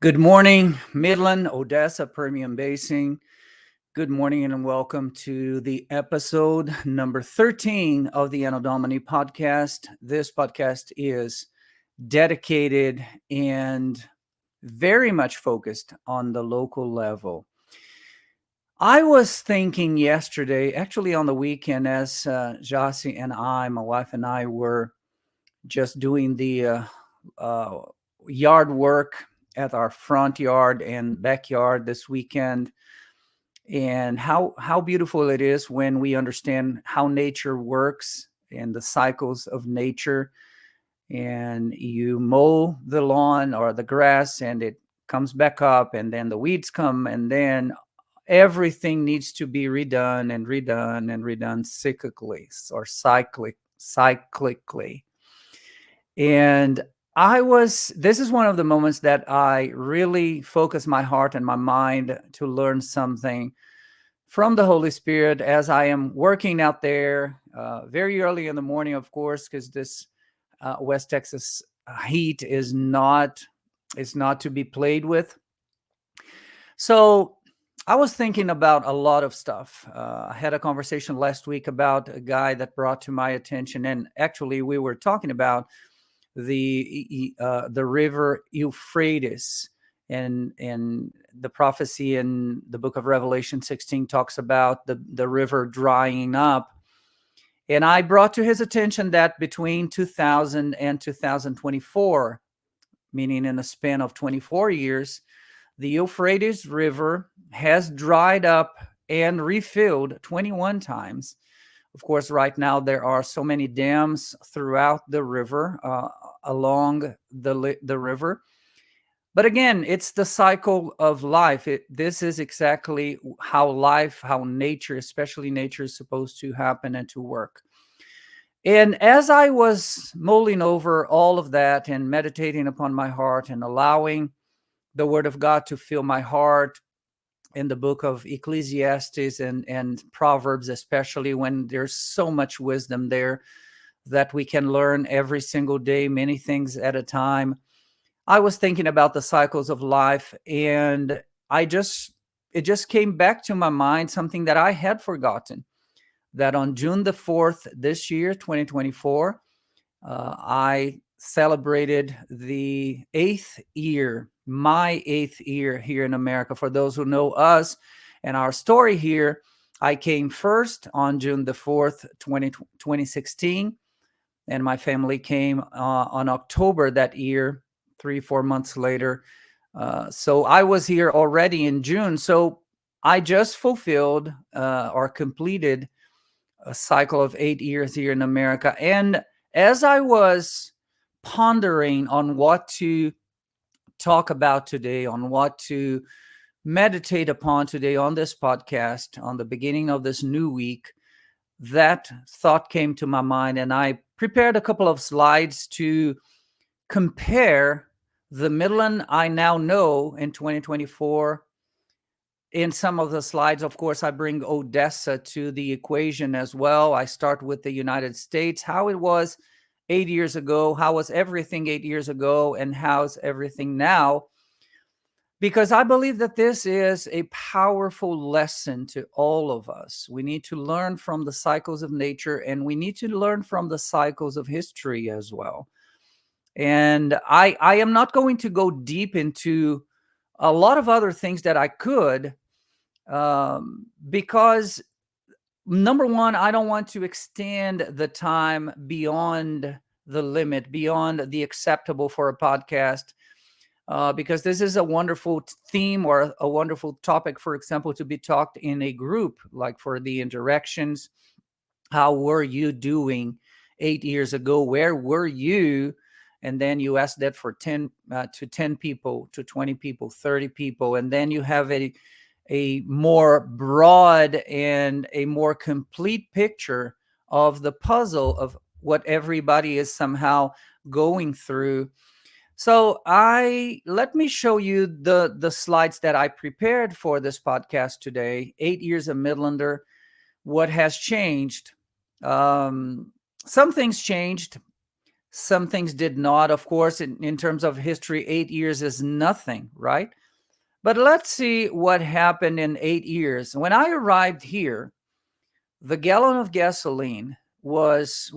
Good morning, Midland, Odessa, Permian Basin. Good morning and welcome to the episode number 13 of the Anno Domini podcast. This podcast is dedicated and very much focused on the local level. I was thinking yesterday, actually on the weekend, as Jassy and my wife and I, were just doing the uh, yard work at our front yard and backyard this weekend, and how beautiful it is when we understand how nature works and the cycles of nature. And you mow the lawn or the grass and it comes back up, and then the weeds come, and then everything needs to be redone and redone and redone cyclically. And this is one of the moments that I really focus my heart and my mind to learn something from the Holy Spirit as I am working out there very early in the morning, of course, because this West Texas heat is not to be played with. So I was thinking about a lot of stuff. I had a conversation last week about a guy that brought to my attention, and actually we were talking about the river Euphrates, and the prophecy in the book of Revelation 16 talks about the river drying up. And I brought to his attention that between 2000 and 2024, meaning in a span of 24 years, the Euphrates River has dried up and refilled 21 times. Of course, right now there are so many dams throughout the river, along the river. But again, it's the cycle of life. This is exactly how nature, especially nature, is supposed to happen and to work. And as I was mulling over all of that and meditating upon my heart and allowing the Word of God to fill my heart in the book of Ecclesiastes and Proverbs, especially, when there's so much wisdom there that we can learn every single day, many things at a time. I was thinking about the cycles of life, and it just came back to my mind, something that I had forgotten, that on June the 4th this year, 2024, I celebrated my eighth year here in America. For those who know us and our story here, I came first on June the 4th, 2016, and my family came on October that year, 3-4 months later. So I was here already in June. So I just fulfilled or completed a cycle of 8 years here in America. And as I was pondering on what to talk about today, on what to meditate upon today on this podcast, on the beginning of this new week, that thought came to my mind, and I prepared a couple of slides to compare the Midland I now know in 2024. In some of the slides, of course, I bring Odessa to the equation as well. I start with the United States, how it was 8 years ago, how was everything 8 years ago, and how's everything now? Because I believe that this is a powerful lesson to all of us. We need to learn from the cycles of nature, and we need to learn from the cycles of history as well. And I am not going to go deep into a lot of other things that I could, because number one, I don't want to extend the time beyond the limit, beyond the acceptable for a podcast, because this is a wonderful theme or a wonderful topic, for example, to be talked in a group, like for the interactions. How were you doing 8 years ago? Where were you? And then you ask that for 10 to 10 people, to 20 people, 30 people, and then you have a more broad and a more complete picture of the puzzle of what everybody is somehow going through. So let me show you the slides that I prepared for this podcast today. 8 years of Midlander. What has changed? Some things changed. Some things did not. Of course, in terms of history, 8 years is nothing, right? But let's see what happened in 8 years. When I arrived here, the gallon of gasoline was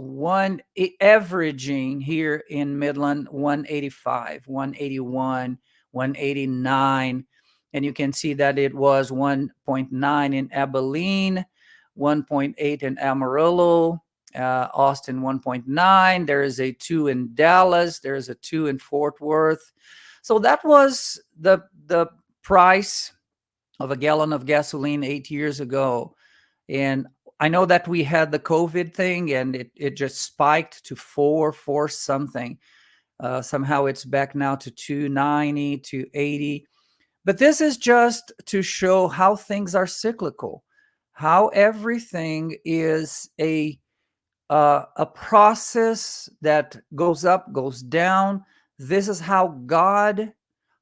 averaging here in Midland 185, 181, 189. And you can see that it was 1.9 in Abilene, 1.8 in Amarillo, Austin 1.9. There is a 2 in Dallas. There is a 2 in Fort Worth. So that was the price of a gallon of gasoline 8 years ago. And I know that we had the COVID thing and it just spiked to four something. Somehow it's back now to 290, 280. But this is just to show how things are cyclical, how everything is a process that goes up, goes down. This is how God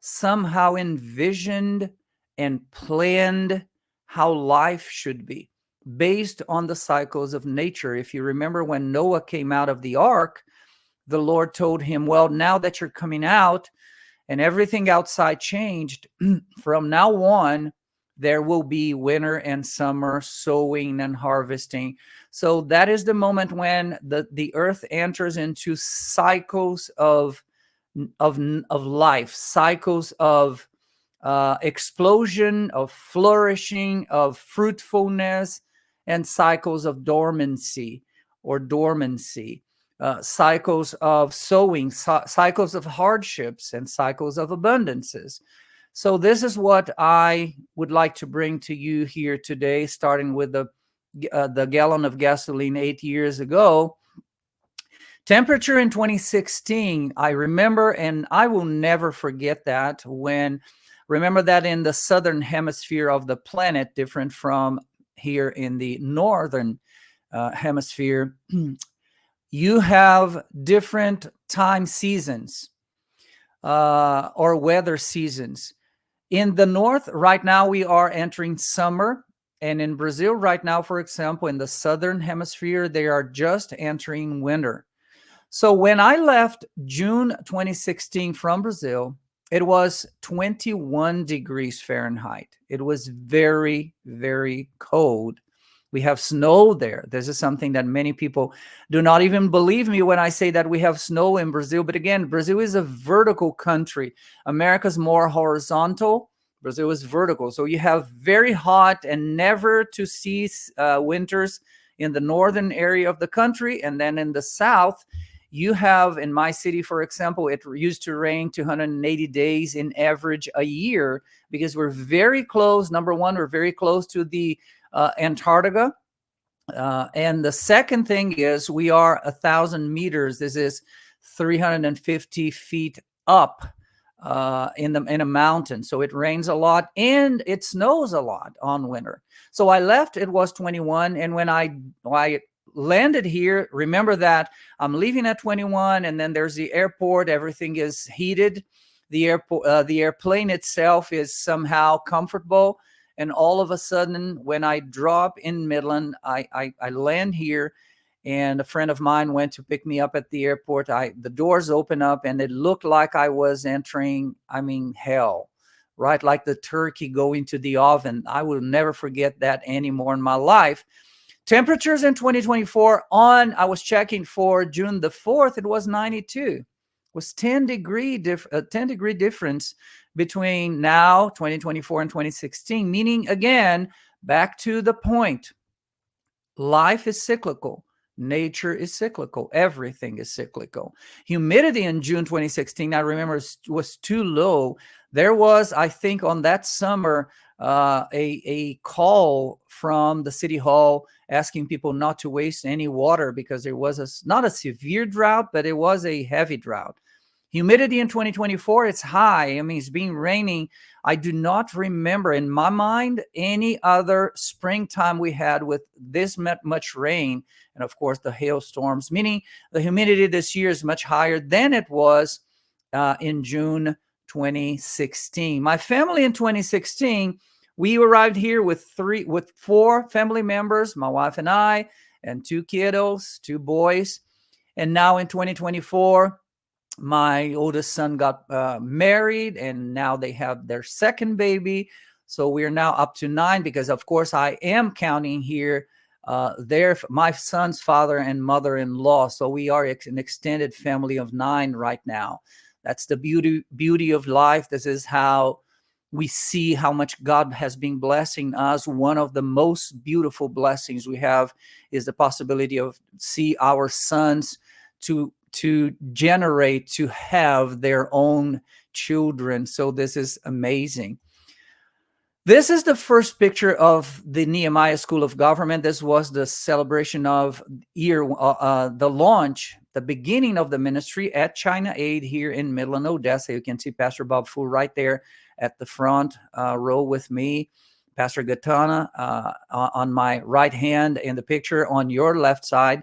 somehow envisioned and planned how life should be based on the cycles of nature. If you remember when Noah came out of the ark, the Lord told him, well, now that you're coming out and everything outside changed, from now on, there will be winter and summer, sowing and harvesting. So that is the moment when the earth enters into cycles of life, cycles of explosion, of flourishing, of fruitfulness, and cycles of dormancy, cycles of sowing, cycles of hardships, and cycles of abundances. So this is what I would like to bring to you here today, starting with the gallon of gasoline 8 years ago. Temperature in 2016, I remember, and I will never forget that, remember that in the southern hemisphere of the planet, different from here in the northern hemisphere, you have different time seasons or weather seasons. In the north, right now, we are entering summer. And in Brazil right now, for example, in the southern hemisphere, they are just entering winter. So when I left June 2016 from Brazil, it was 21 degrees Fahrenheit. It was very, very cold. We have snow there. This is something that many people do not even believe me when I say that we have snow in Brazil. But again, Brazil is a vertical country. America's more horizontal. Brazil is vertical. So you have very hot and never to cease winters in the northern area of the country. And then in the south, you have, in my city, for example, it used to rain 280 days in average a year because we're very close. Number one, we're very close to the Antarctica. And the second thing is we are 1,000 meters. This is 350 feet up in a mountain. So it rains a lot and it snows a lot on winter. So I left, it was 21. And when I landed here, remember that I'm leaving at 21 and then there's the airport. Everything is heated. The airplane itself is somehow comfortable. And all of a sudden, when I drop in Midland, I land here, and a friend of mine went to pick me up at the airport. The doors open up, and it looked like I was entering, hell, right? Like the turkey going to the oven. I will never forget that anymore in my life. Temperatures in 2024 I was checking for June the 4th, it was 92. It was 10 degree difference between now, 2024, and 2016, meaning, again, back to the point, life is cyclical. Nature is cyclical. Everything is cyclical. Humidity in June 2016, I remember, was too low. There was, I think, on that summer, a call from the city hall asking people not to waste any water because there was not a severe drought, but it was a heavy drought. Humidity in 2024, it's high. It's been raining. I do not remember in my mind any other springtime we had with this much rain. And of course, the hailstorms, meaning the humidity this year is much higher than it was in June 2016. My family in 2016, we arrived here with 4 family members, my wife and I, and 2 kiddos, 2 boys. And now in 2024, my oldest son got married, and now they have their second baby. So we're now up to 9, because of course I am counting here my son's father and mother-in-law. So we are an extended family of 9 right now. That's the beauty of life. This is how we see how much God has been blessing us. One of the most beautiful blessings we have is the possibility of see our sons to generate, to have their own children. So this is amazing. This is the first picture of the Nehemiah School of Government. This was the celebration of the launch, the beginning of the ministry at China Aid here in Midland, Odessa. You can see Pastor Bob Fu right there at the front row with me. Pastor Gatana on my right hand in the picture, on your left side.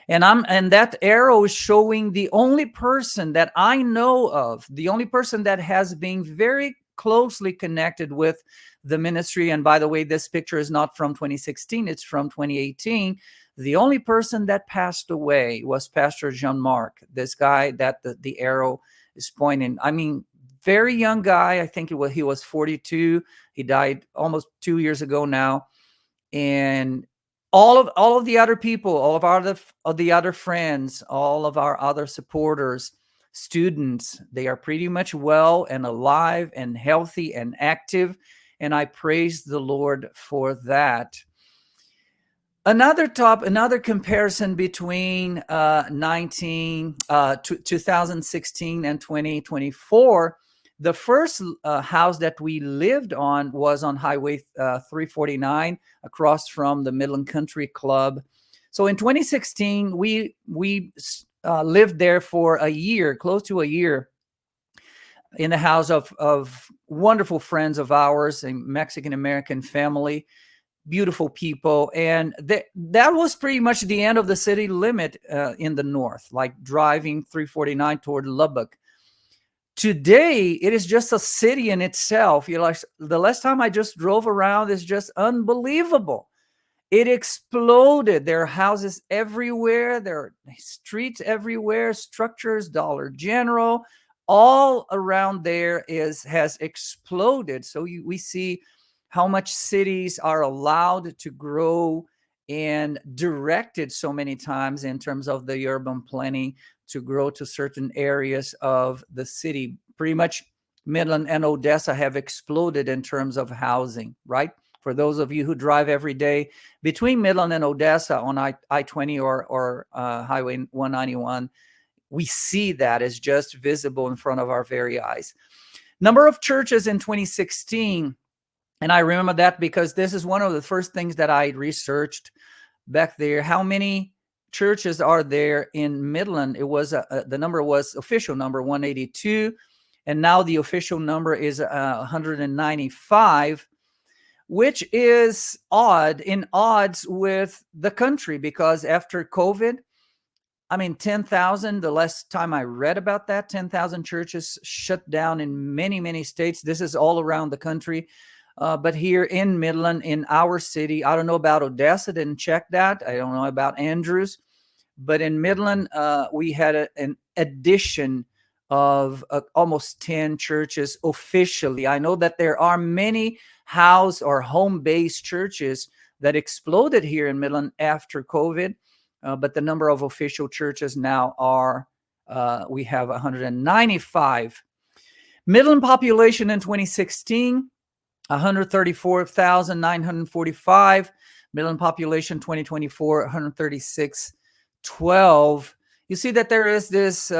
And that arrow is showing the only person that I know of, the only person that has been very closely connected with the ministry. And by the way, this picture is not from 2016, it's from 2018. The only person that passed away was Pastor Jean-Marc, this guy that the arrow is pointing. I mean, very young guy. I think he was 42. He died almost 2 years ago now. And all of the other people, all of the other friends, all of our other supporters, students, they are pretty much well and alive and healthy and active. And I praise the Lord for that. Another comparison between 2016 and 2024. The first house that we lived on was on Highway 349, across from the Midland Country Club. So in 2016, we lived there for a year, close to a year, in the house of wonderful friends of ours, a Mexican-American family, beautiful people. And that was pretty much the end of the city limit in the north, like driving 349 toward Lubbock. Today, it is just a city in itself. Like the last time I just drove around is just unbelievable. It exploded. There are houses everywhere. There are streets everywhere, structures, Dollar General, all around there has exploded. So we see how much cities are allowed to grow and directed so many times in terms of the urban planning to grow to certain areas of the city. Pretty much Midland and Odessa have exploded in terms of housing, right? For those of you who drive every day between Midland and Odessa on I-20 or Highway 191, we see that is just visible in front of our very eyes. Number of churches in 2016, and I remember that because this is one of the first things that I researched back there. How many churches are there in Midland? It was the number was official number 182, and now the official number is 195, which is odds with the country, because after COVID, I mean, 10,000, the last time I read about that, 10,000 churches shut down in many, many states. This is all around the country. But here in Midland, in our city, I don't know about Odessa, didn't check that. I don't know about Andrews. But in Midland, we had an addition of almost 10 churches officially. I know that there are many house or home-based churches that exploded here in Midland after COVID. But the number of official churches now are, we have 195. Midland population in 2016, 134,945. Midland population 2024, 136,12. You see that there is this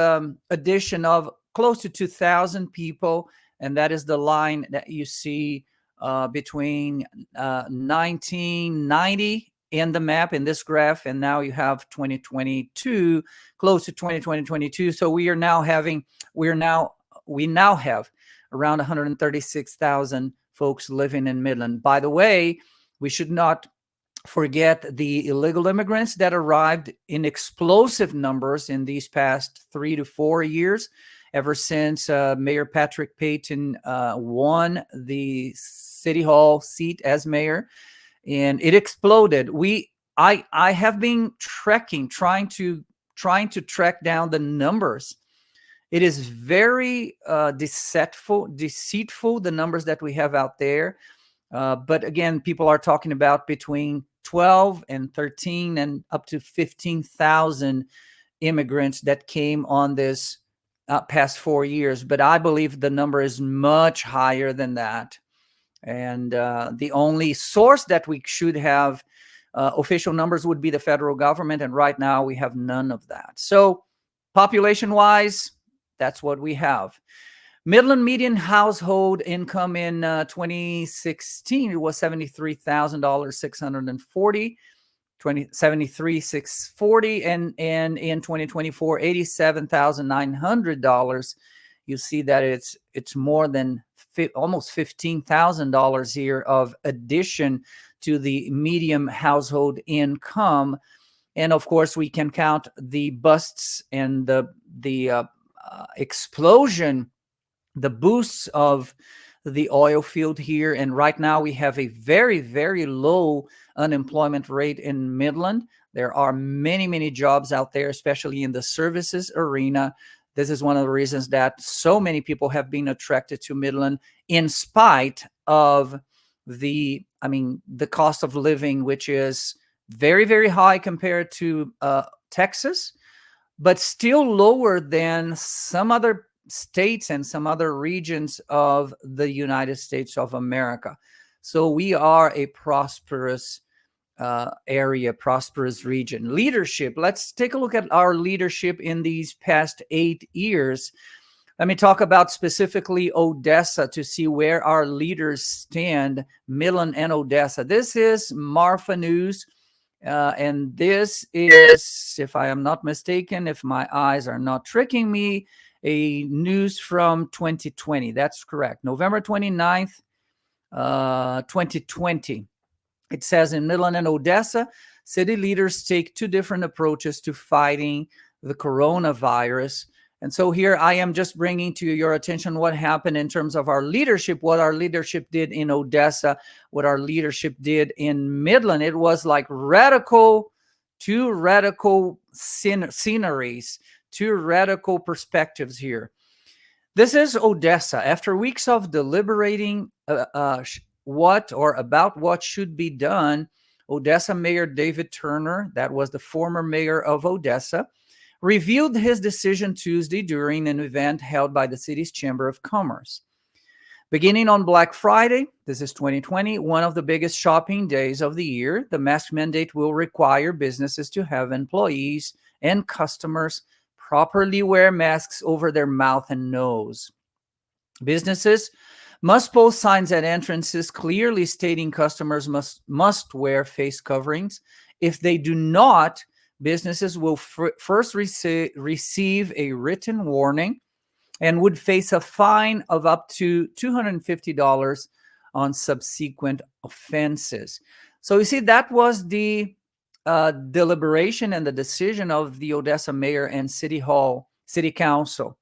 addition of close to 2,000 people, and that is the line that you see between 1990 in the map, in this graph, and now you have 2022, close to 2022. So we now have around 136,000 folks living in Midland. By the way, we should not forget the illegal immigrants that arrived in explosive numbers in these past 3 to 4 years, ever since Mayor Patrick Payton won the City Hall seat as mayor, and it exploded. I have been trying to trying to track down the numbers. It is very deceitful, the numbers that we have out there. But again, people are talking about between 12 and 13 and up to 15,000 immigrants that came on this past 4 years. But I believe the number is much higher than that. And the only source that we should have official numbers would be the federal government. And right now we have none of that. So population-wise, that's what we have. Midland median household income in 2016, it was $73,640, 73,640, and in 2024, $87,900. You see that it's more than almost $15,000 here of addition to the median household income. And of course, we can count the busts and the explosion, the boosts of the oil field here. And right now we have a very, very low unemployment rate in Midland. There are many, many jobs out there, especially in the services arena. This is one of the reasons that so many people have been attracted to Midland, in spite of the cost of living, which is very, very high compared to Texas, but still lower than some other states and some other regions of the United States of America. So we are a prosperous area, prosperous region. Leadership. Let's take a look at our leadership in these past 8 years. Let me talk about specifically Odessa to see where our leaders stand, Midland and Odessa. This is Marfa News. And this is, if I am not mistaken, if my eyes are not tricking me, a news from 2020. That's correct. November 29th, 2020. It says, in Midland and Odessa, city leaders take 2 different approaches to fighting the coronavirus. And so here I am just bringing to your attention what happened in terms of our leadership, what our leadership did in Odessa, what our leadership did in Midland. It was like two radical sceneries, 2 radical perspectives here. This is Odessa. After weeks of deliberating about what should be done, Odessa Mayor David Turner, that was the former mayor of Odessa, revealed his decision Tuesday during an event held by the city's Chamber of Commerce. Beginning on Black Friday, this is 2020, one of the biggest shopping days of the year, the mask mandate will require businesses to have employees and customers properly wear masks over their mouth and nose. Businesses must post signs at entrances clearly stating customers must wear face coverings. If they do not, businesses will first receive a written warning and would face a fine of up to $250 on subsequent offenses. So you see, that was the deliberation and the decision of the Odessa mayor and city council.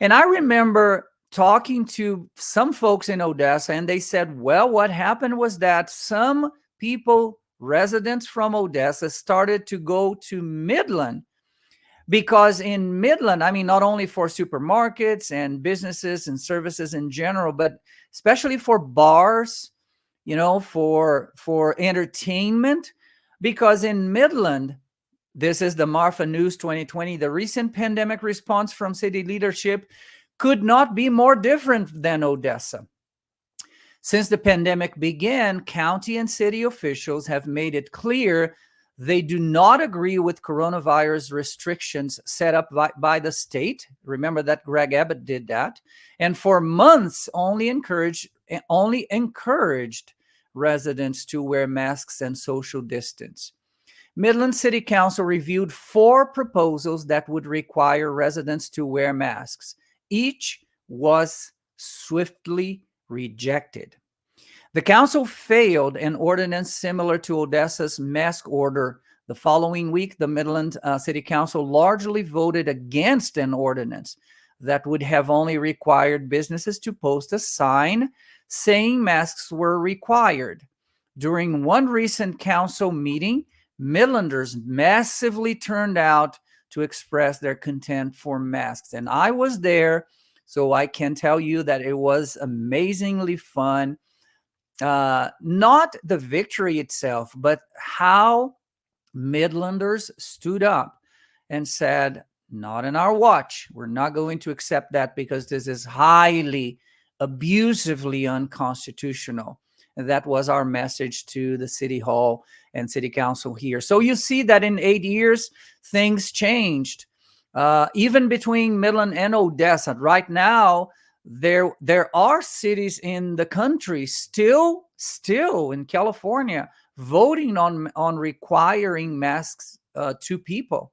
And I remember talking to some folks in Odessa, and they said, well, what happened was that some people, residents from Odessa, started to go to Midland, because in Midland, not only for supermarkets and businesses and services in general, but especially for bars, for entertainment, because in Midland, this is the Marfa News 2020, the recent pandemic response from city leadership could not be more different than Odessa. Since the pandemic began, county and city officials have made it clear they do not agree with coronavirus restrictions set up by the state. Remember that Greg Abbott did that. And for months, only encouraged residents to wear masks and social distance. Midland City Council reviewed 4 proposals that would require residents to wear masks. Each was swiftly rejected. The council failed an ordinance similar to Odessa's mask order. The following week, the Midland City Council largely voted against an ordinance that would have only required businesses to post a sign saying masks were required. During one recent council meeting, Midlanders massively turned out to express their contempt for masks. And I was there, so I can tell you that it was amazingly fun. Not the victory itself, but how Midlanders stood up and said, not in our watch. We're not going to accept that because this is highly, abusively unconstitutional. And that was our message to the City Hall and City Council here. So you see that in 8 years, things changed. Even between Midland and Odessa, right now, there are cities in the country still in California voting on requiring masks to people.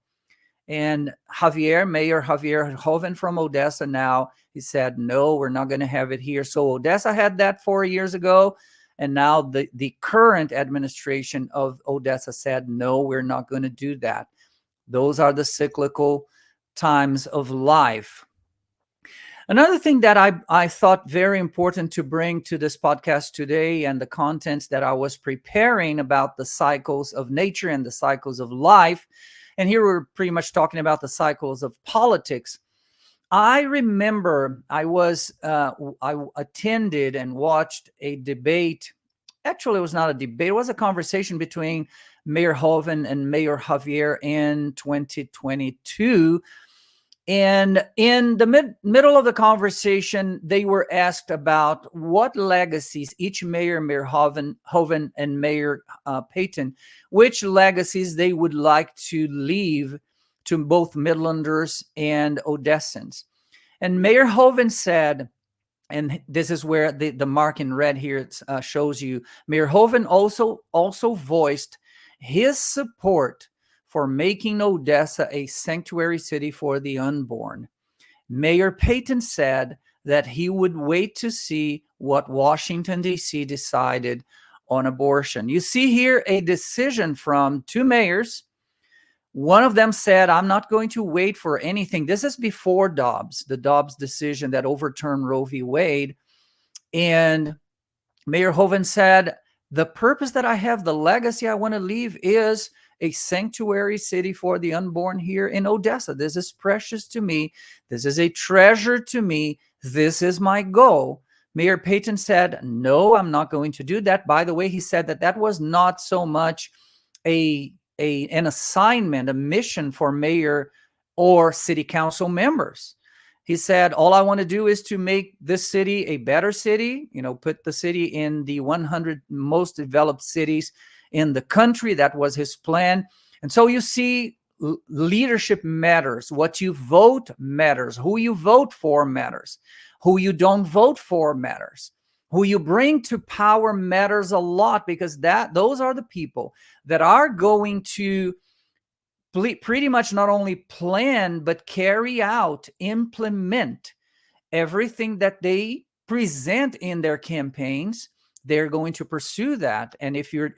And Mayor Javier Hoven from Odessa now, he said, no, we're not going to have it here. So Odessa had that 4 years ago. And now the current administration of Odessa said, no, we're not going to do that. Those are the cyclical times of life. Another thing that I thought very important to bring to this podcast today, and the contents that I was preparing about the cycles of nature and the cycles of life, and here we're pretty much talking about the cycles of politics. I remember I attended and watched a debate. Actually, it was not a debate. It was a conversation between Mayor Hoven and Mayor Javier in 2022. And in the middle of the conversation, they were asked about what legacies each mayor, Mayor Hoven and Mayor Payton, which legacies they would like to leave to both Midlanders and Odessans. And Mayor Hoven said, and this is where the mark in red here shows you, Mayor Hoven also voiced his support for making Odessa a sanctuary city for the unborn. Mayor Payton said that he would wait to see what Washington, D.C. decided on abortion. You see here a decision from two mayors. One of them said, I'm not going to wait for anything. This is before the Dobbs decision that overturned Roe v. Wade. And Mayor Hoven said, the purpose that I have, the legacy I want to leave is a sanctuary city for the unborn here in Odessa. This is precious to me. This is a treasure to me. This is my goal. Mayor Payton said, no, I'm not going to do that. By the way, he said that was not so much an assignment, a mission for mayor or city council members. He said, all I want to do is to make this city a better city, put the city in the 100 most developed cities in the country. That was his plan. And so you see, leadership matters. What you vote matters. Who you vote for matters. Who you don't vote for matters. Who you bring to power matters a lot, because those are the people that are going to pretty much not only plan, but carry out, implement everything that they present in their campaigns. They're going to pursue that. And if you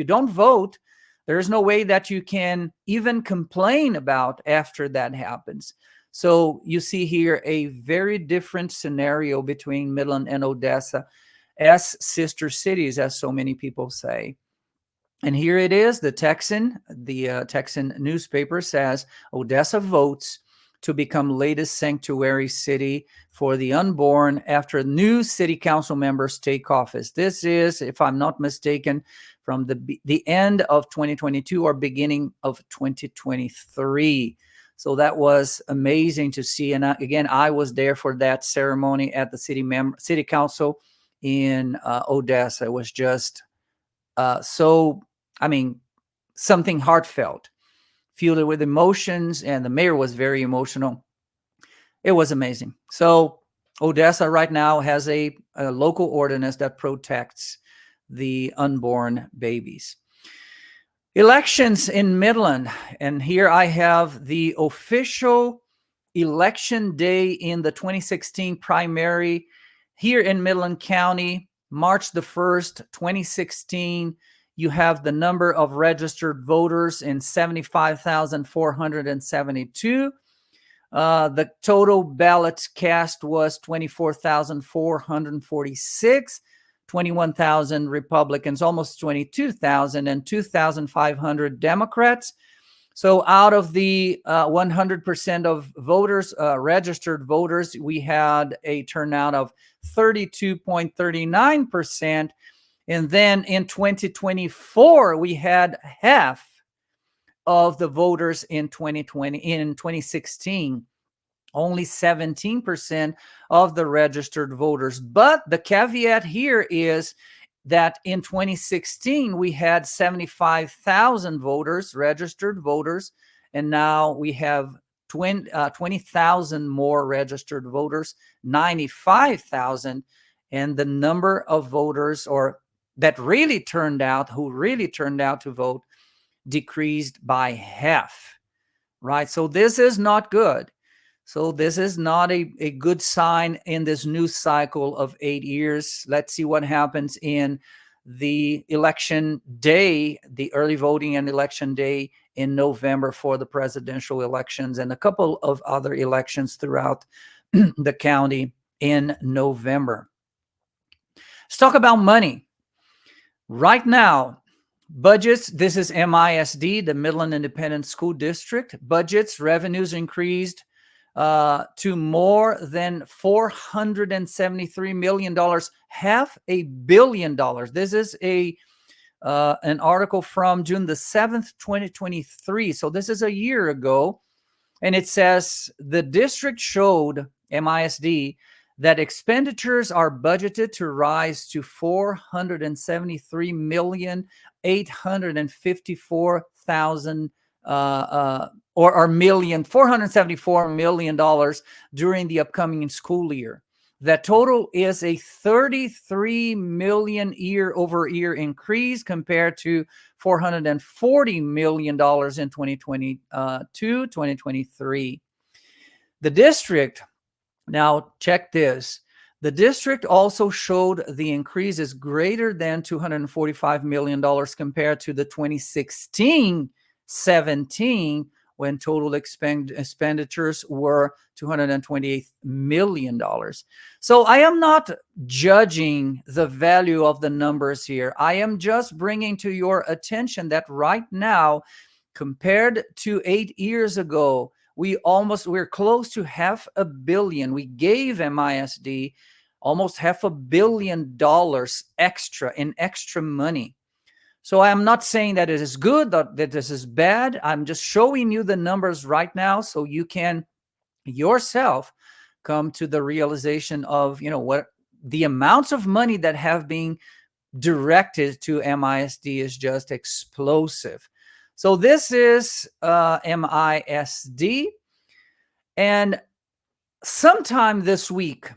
don't vote, there's no way that you can even complain about after that happens. So you see here a very different scenario between Midland and Odessa as sister cities, as so many people say. And here it is, the Texan newspaper says, Odessa votes to become latest sanctuary city for the unborn after new city council members take office. This is, if I'm not mistaken, from the end of 2022 or beginning of 2023. So that was amazing to see. And again, I was there for that ceremony at the city council in Odessa. It was just something heartfelt, filled with emotions, and the mayor was very emotional. It was amazing. So Odessa right now has a local ordinance that protects the unborn babies. Elections in Midland, and here I have the official election day in the 2016 primary here in Midland County, March the 1st, 2016. You have the number of registered voters in 75,472. The total ballots cast was 24,446, 21,000 Republicans, almost 22,000, and 2,500 Democrats. So out of the 100% of voters, registered voters, we had a turnout of 32.39%. And then in 2024, we had half of the voters in 2020. In 2016, only 17% of the registered voters. But the caveat here is that in 2016, we had 75,000 voters, registered voters, and now we have 20,000 more registered voters, 95,000, and the number of voters or that really turned out, who really turned out to vote, decreased by half, right? So this is not good. So this is not a good sign in this new cycle of 8 years. Let's see what happens in the election day, the early voting and election day in November for the presidential elections and a couple of other elections throughout the county in November. Let's talk about money. Right now, budgets, this is MISD, the Midland Independent School District. Budgets, revenues increased to more than $473 million, $500 million. This is an article from June the 7th, 2023. So this is a year ago. And it says the district showed, MISD, that expenditures are budgeted to rise to $473,854,000 $474 million during the upcoming school year. That total is a 33 million year-over-year increase compared to $440 million in 2022-2023. The district, now check this, the district also showed the increase is greater than $245 million compared to the 2016-17, when total expenditures were $228 million. So I am not judging the value of the numbers here. I am just bringing to your attention that right now, compared to 8 years ago, we're close to $500 million. We gave MISD almost $500 million extra in extra money. So I'm not saying that it is good, that this is bad. I'm just showing you the numbers right now so you can yourself come to the realization of, what the amounts of money that have been directed to MISD is just explosive. So this is MISD. And sometime this week,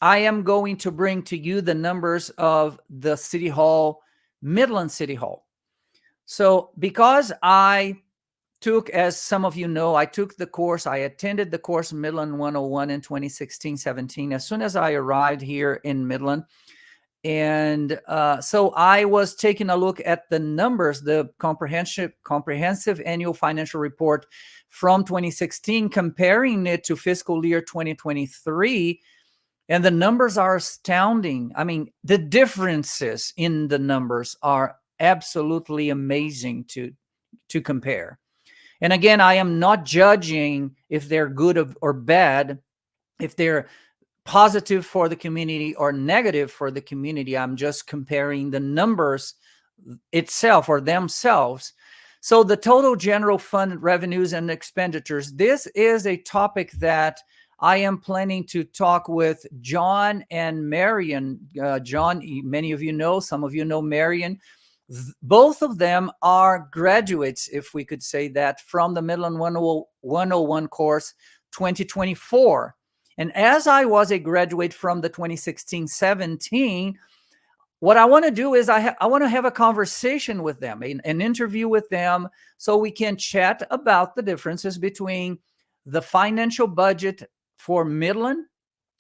I am going to bring to you the numbers of the City Hall, Midland City Hall. So because I took, as some of you know, I took the course, I attended the course Midland 101 in 2016-17 as soon as I arrived here in Midland. And so I was taking a look at the numbers, the comprehensive annual financial report from 2016, comparing it to fiscal year 2023. And the numbers are astounding. I mean, the differences in the numbers are absolutely amazing to compare. And again, I am not judging if they're good or bad, if they're positive for the community or negative for the community. I'm just comparing the numbers itself or themselves. So the total general fund revenues and expenditures, this is a topic that I am planning to talk with John and Marion. John, many of you know, some of you know Marion. Both of them are graduates, if we could say that, from the Midland 101 course 2024. And as I was a graduate from the 2016-17, what I want to do is I want to have a conversation with them, an interview with them, so we can chat about the differences between the financial budget for Midland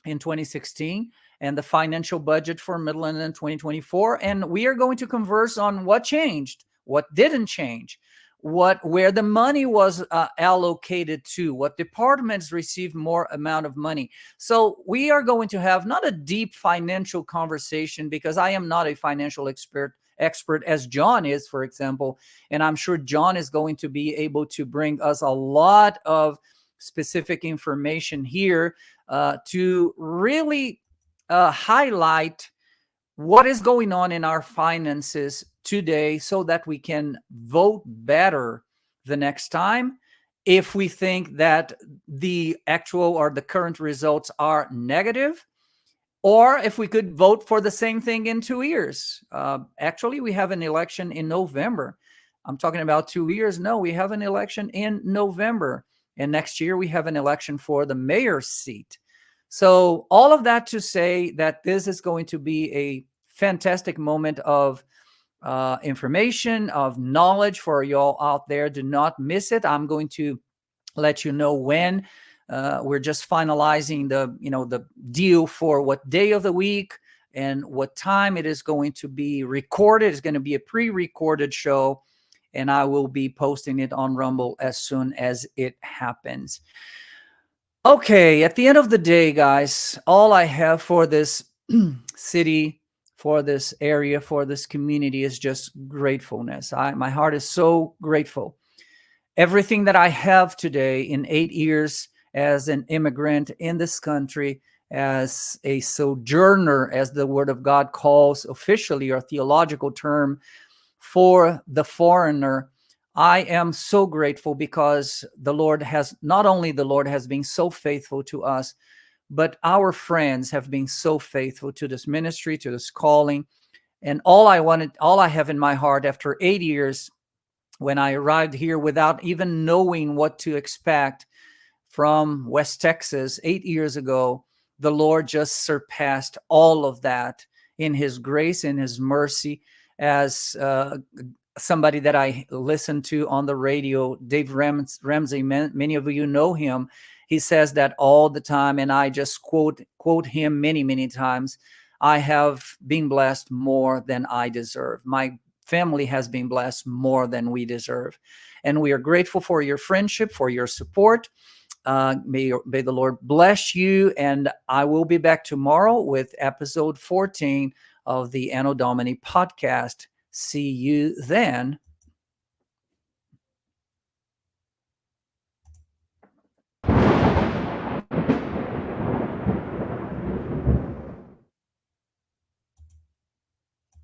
in 2016 and the financial budget for Midland in 2024. And we are going to converse on what changed, what didn't change, where the money was allocated to, what departments received more amount of money. So we are going to have not a deep financial conversation, because I am not a financial expert expert as John is, for example. And I'm sure John is going to be able to bring us a lot of specific information here to really highlight what is going on in our finances today so that we can vote better the next time if we think that the actual or the current results are negative, or if we could vote for the same thing in 2 years. Actually, we have an election in November. I'm talking about 2 years. No, we have an election in November. And next year, we have an election for the mayor's seat. So all of that to say that this is going to be a fantastic moment of information, of knowledge for y'all out there. Do not miss it. I'm going to let you know when. We're just finalizing the deal for what day of the week and what time it is going to be recorded. It's going to be a pre-recorded show, and I will be posting it on Rumble as soon as it happens. Okay, at the end of the day, guys, all I have for this city, for this area, for this community is just gratefulness. My heart is so grateful. Everything that I have today in 8 years as an immigrant in this country, as a sojourner, as the Word of God calls officially, or theological term for the foreigner, I am so grateful because the Lord has been so faithful to us, but our friends have been so faithful to this ministry, to this calling. And all I have in my heart after 8 years, when I arrived here without even knowing what to expect from West Texas 8 years ago, the Lord just surpassed all of that in His grace, in His mercy. As somebody that I listened to on the radio, Dave Ramsey, many of you know him. He says that all the time, and I just quote him many, many times. I have been blessed more than I deserve. My family has been blessed more than we deserve. And we are grateful for your friendship, for your support. May the Lord bless you. And I will be back tomorrow with episode 14 of the Anno Domini podcast. See you then.